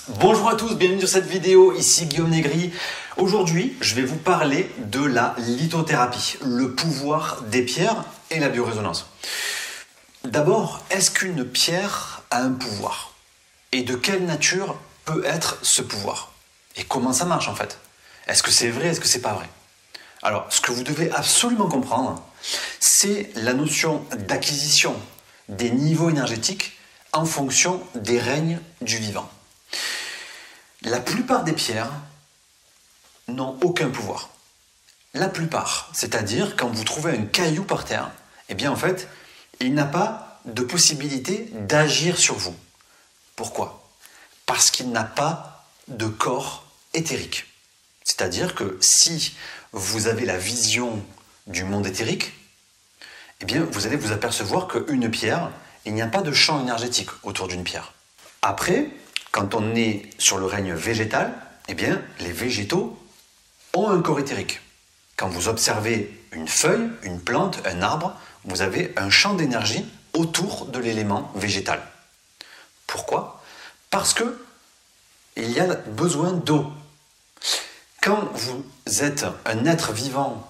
Bonjour à tous, bienvenue sur cette vidéo, ici Guillaume Negri. Aujourd'hui, je vais vous parler de la lithothérapie, le pouvoir des pierres et la biorésonance. D'abord, est-ce qu'une pierre a un pouvoir? Et de quelle nature peut être ce pouvoir? Et comment ça marche en fait? Est-ce que c'est vrai, est-ce que c'est pas vrai? Alors, ce que vous devez absolument comprendre, c'est la notion d'acquisition des niveaux énergétiques en fonction des règnes du vivant. La plupart des pierres n'ont aucun pouvoir. La plupart, c'est-à-dire quand vous trouvez un caillou par terre, eh bien en fait, il n'a pas de possibilité d'agir sur vous. Pourquoi? Parce qu'il n'a pas de corps éthérique. C'est-à-dire que si vous avez la vision du monde éthérique, eh bien vous allez vous apercevoir qu'une pierre, il n'y a pas de champ énergétique autour d'une pierre. Après, quand on est sur le règne végétal, eh bien, les végétaux ont un corps éthérique. Quand vous observez une feuille, une plante, un arbre, vous avez un champ d'énergie autour de l'élément végétal. Pourquoi? Parce que il y a besoin d'eau. Quand vous êtes un être vivant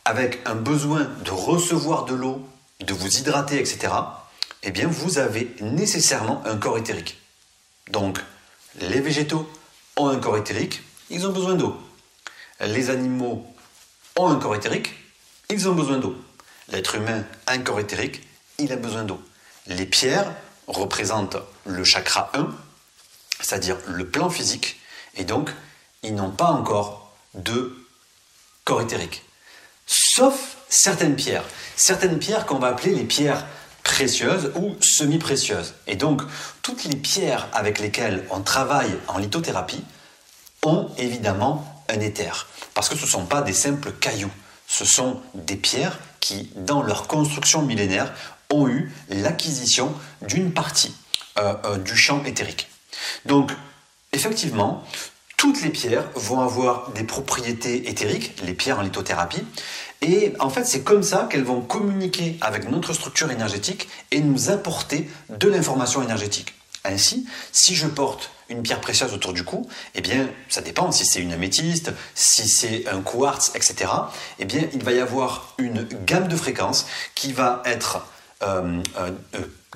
avec un besoin de recevoir de l'eau, de vous hydrater, etc., eh bien, vous avez nécessairement un corps éthérique. Donc, les végétaux ont un corps éthérique, ils ont besoin d'eau. Les animaux ont un corps éthérique, ils ont besoin d'eau. L'être humain a un corps éthérique, il a besoin d'eau. Les pierres représentent le chakra 1, c'est-à-dire le plan physique, et donc, ils n'ont pas encore de corps éthérique. Sauf certaines pierres qu'on va appeler les pierres précieuses ou semi-précieuses. Et donc, toutes les pierres avec lesquelles on travaille en lithothérapie ont évidemment un éther. Parce que ce ne sont pas des simples cailloux. Ce sont des pierres qui, dans leur construction millénaire, ont eu l'acquisition d'une partie du champ éthérique. Donc, effectivement, toutes les pierres vont avoir des propriétés éthériques, les pierres en lithothérapie, et en fait c'est comme ça qu'elles vont communiquer avec notre structure énergétique et nous apporter de l'information énergétique. Ainsi, si je porte une pierre précieuse autour du cou, eh bien ça dépend si c'est une améthyste, si c'est un quartz, etc. Eh bien il va y avoir une gamme de fréquences qui va être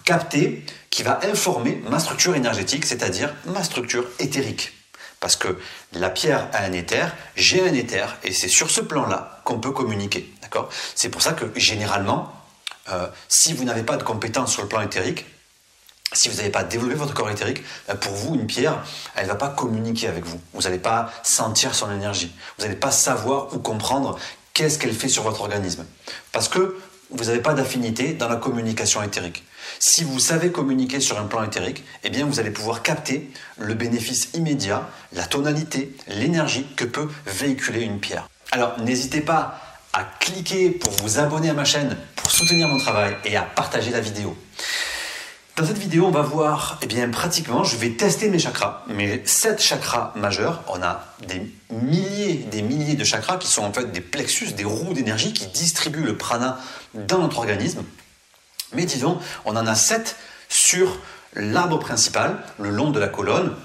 captée, qui va informer ma structure énergétique, c'est-à-dire ma structure éthérique. Parce que la pierre a un éther, j'ai un éther, et c'est sur ce plan-là qu'on peut communiquer. D'accord ? C'est pour ça que généralement, si vous n'avez pas de compétences sur le plan éthérique, si vous n'avez pas développé votre corps éthérique, pour vous, une pierre, elle ne va pas communiquer avec vous. Vous n'allez pas sentir son énergie. Vous n'allez pas savoir ou comprendre qu'est-ce qu'elle fait sur votre organisme. Parce que vous n'avez pas d'affinité dans la communication éthérique. Si vous savez communiquer sur un plan éthérique, eh bien vous allez pouvoir capter le bénéfice immédiat, la tonalité, l'énergie que peut véhiculer une pierre. Alors n'hésitez pas à cliquer pour vous abonner à ma chaîne, pour soutenir mon travail et à partager la vidéo. Dans cette vidéo, on va voir, eh bien pratiquement, je vais tester mes chakras, mes 7 chakras majeurs. On a des milliers de chakras qui sont en fait des plexus, des roues d'énergie qui distribuent le prana dans notre organisme. Mais disons, on en a 7 sur l'arbre principal, le long de la colonne,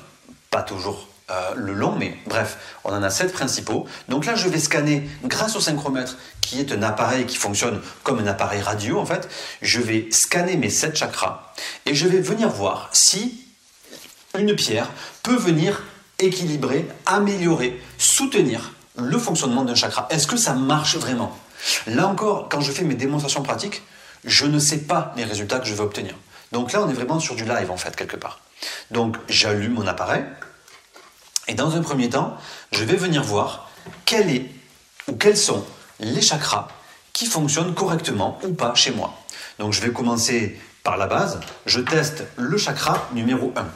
pas toujours le long, mais bref, on en a 7 principaux. Donc là, je vais scanner grâce au synchromètre, qui est un appareil qui fonctionne comme un appareil radio, en fait. Je vais scanner mes 7 chakras et je vais venir voir si une pierre peut venir équilibrer, améliorer, soutenir le fonctionnement d'un chakra. Est-ce que ça marche vraiment? Là encore, quand je fais mes démonstrations pratiques, je ne sais pas les résultats que je vais obtenir. Donc là, on est vraiment sur du live, en fait, quelque part. Donc, j'allume mon appareil. Et dans un premier temps, je vais venir voir quels sont les chakras qui fonctionnent correctement ou pas chez moi. Donc, je vais commencer par la base. Je teste le chakra numéro 1.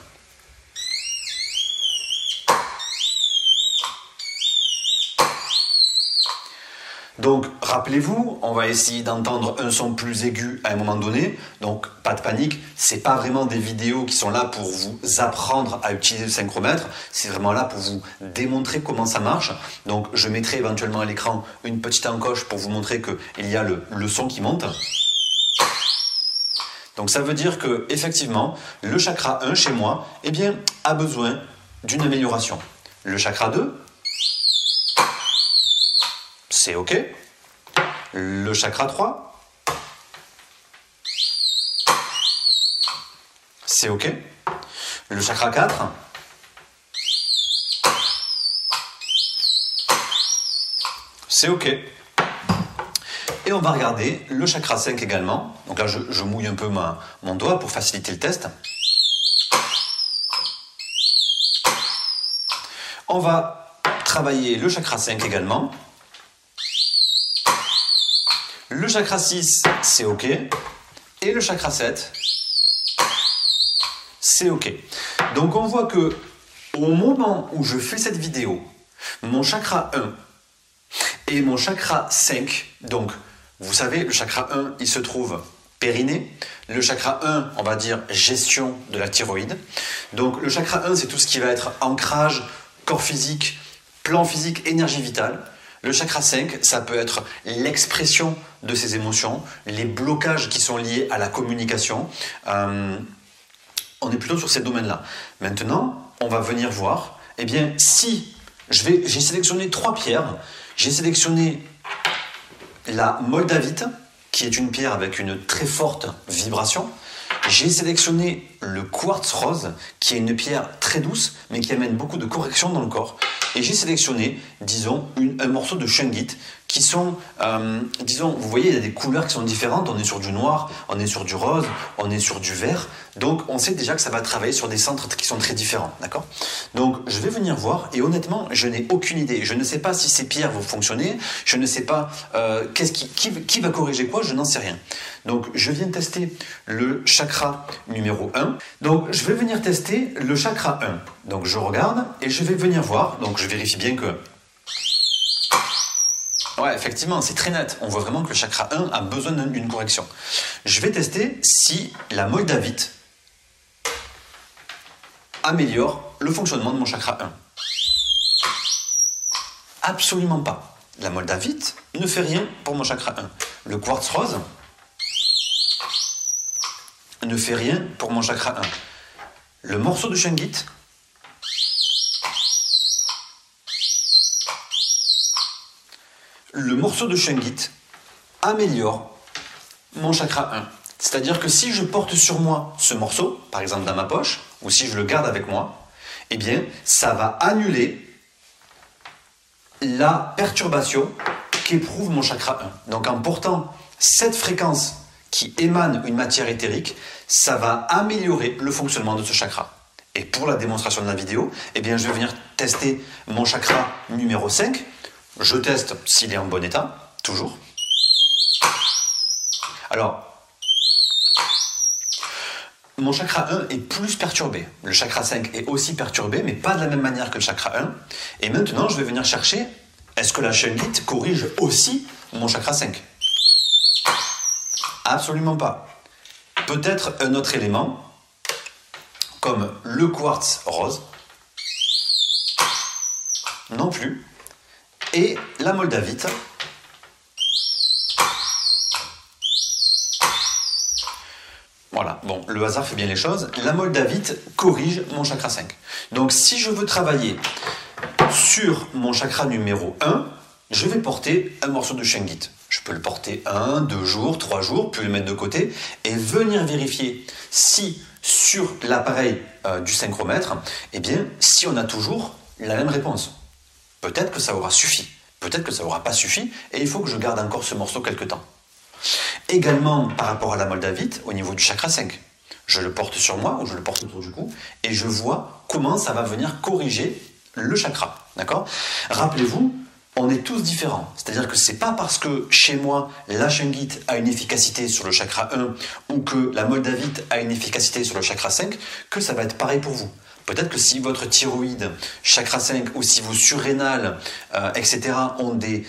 Donc, rappelez-vous, on va essayer d'entendre un son plus aigu à un moment donné. Donc, pas de panique, c'est pas vraiment des vidéos qui sont là pour vous apprendre à utiliser le synchromètre. C'est vraiment là pour vous démontrer comment ça marche. Donc, je mettrai éventuellement à l'écran une petite encoche pour vous montrer qu'il y a le son qui monte. Donc, ça veut dire que effectivement, le chakra 1 chez moi, eh bien, a besoin d'une amélioration. Le chakra 2, c'est OK. Le chakra 3, c'est OK. Le chakra 4, c'est OK. Et on va regarder le chakra 5 également. Donc là, je mouille un peu mon doigt pour faciliter le test. On va travailler le chakra 5 également. Le chakra 6, c'est OK. Et le chakra 7, c'est OK. Donc on voit que au moment où je fais cette vidéo, mon chakra 1 et mon chakra 5, donc vous savez, le chakra 1, il se trouve périnée. Le chakra 1, on va dire gestion de la thyroïde. Donc le chakra 1, c'est tout ce qui va être ancrage, corps physique, plan physique, énergie vitale. Le chakra 5, ça peut être l'expression de ses émotions, les blocages qui sont liés à la communication. On est plutôt sur ces domaines-là. Maintenant, on va venir voir, eh bien, si j'ai sélectionné 3 pierres, j'ai sélectionné la moldavite, qui est une pierre avec une très forte vibration. J'ai sélectionné le quartz rose, qui est une pierre très douce, mais qui amène beaucoup de corrections dans le corps. Et j'ai sélectionné, disons, un morceau de shungite, qui sont, disons, vous voyez, il y a des couleurs qui sont différentes. On est sur du noir, on est sur du rose, on est sur du vert. Donc, on sait déjà que ça va travailler sur des centres qui sont très différents, d'accord? Donc, je vais venir voir, et honnêtement, je n'ai aucune idée. Je ne sais pas si ces pierres vont fonctionner, je ne sais pas qui va corriger quoi, je n'en sais rien. Donc, je viens tester le chakra numéro 1. Donc, je vais venir tester le chakra 1. Donc, je regarde, et je vais venir voir. Donc, je vérifie bien que... Ouais, effectivement, c'est très net. On voit vraiment que le chakra 1 a besoin d'une correction. Je vais tester si la moldavite améliore le fonctionnement de mon chakra 1. Absolument pas. La moldavite ne fait rien pour mon chakra 1. Le quartz rose ne fait rien pour mon chakra 1. Le morceau de shungite améliore mon chakra 1. C'est-à-dire que si je porte sur moi ce morceau, par exemple dans ma poche, ou si je le garde avec moi, eh bien, ça va annuler la perturbation qu'éprouve mon chakra 1. Donc en portant cette fréquence qui émane une matière éthérique, ça va améliorer le fonctionnement de ce chakra. Et pour la démonstration de la vidéo, eh bien, je vais venir tester mon chakra numéro 5. Je teste s'il est en bon état, toujours. Alors, mon chakra 1 est plus perturbé. Le chakra 5 est aussi perturbé, mais pas de la même manière que le chakra 1. Et maintenant, je vais venir chercher, est-ce que la shungite corrige aussi mon chakra 5? Absolument pas. Peut-être un autre élément, comme le quartz rose. Non plus. Et la moldavite. Voilà, bon, le hasard fait bien les choses. La moldavite corrige mon chakra 5. Donc, si je veux travailler sur mon chakra numéro 1, je vais porter un morceau de shungite. Je peux le porter 1, 2 jours, 3 jours, puis le mettre de côté et venir vérifier si sur l'appareil du synchromètre, eh bien, si on a toujours la même réponse. Peut-être que ça aura suffi, peut-être que ça n'aura pas suffi et il faut que je garde encore ce morceau quelque temps. Également par rapport à la moldavite au niveau du chakra 5. Je le porte sur moi ou je le porte autour du cou et je vois comment ça va venir corriger le chakra. D'accord? Rappelez-vous, on est tous différents. C'est-à-dire que c'est pas parce que chez moi la shungite a une efficacité sur le chakra 1 ou que la moldavite a une efficacité sur le chakra 5 que ça va être pareil pour vous. Peut-être que si votre thyroïde, chakra 5, ou si vos surrénales, etc., ont des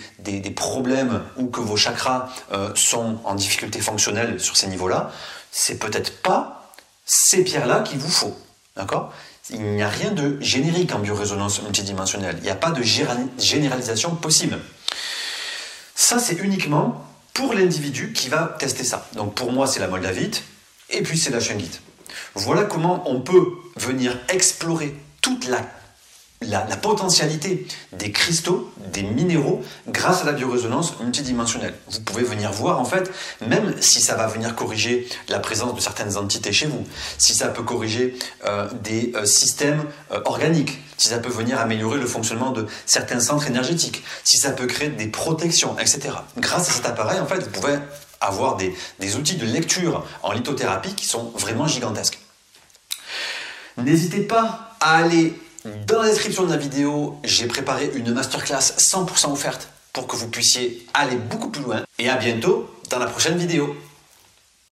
problèmes ou que vos chakras sont en difficulté fonctionnelle sur ces niveaux-là, c'est peut-être pas ces pierres-là qu'il vous faut. D'accord ? Il n'y a rien de générique en biorésonance multidimensionnelle. Il n'y a pas de généralisation possible. Ça, c'est uniquement pour l'individu qui va tester ça. Donc pour moi, c'est la moldavite, et puis c'est la shungite. Voilà comment on peut venir explorer toute la la potentialité des cristaux, des minéraux, grâce à la biorésonance multidimensionnelle. Vous pouvez venir voir en fait, même si ça va venir corriger la présence de certaines entités chez vous, si ça peut corriger des systèmes organiques, si ça peut venir améliorer le fonctionnement de certains centres énergétiques, si ça peut créer des protections, etc. Grâce à cet appareil, en fait, vous pouvez avoir des outils de lecture en lithothérapie qui sont vraiment gigantesques. N'hésitez pas à aller dans la description de la vidéo, j'ai préparé une masterclass 100% offerte pour que vous puissiez aller beaucoup plus loin. Et à bientôt dans la prochaine vidéo.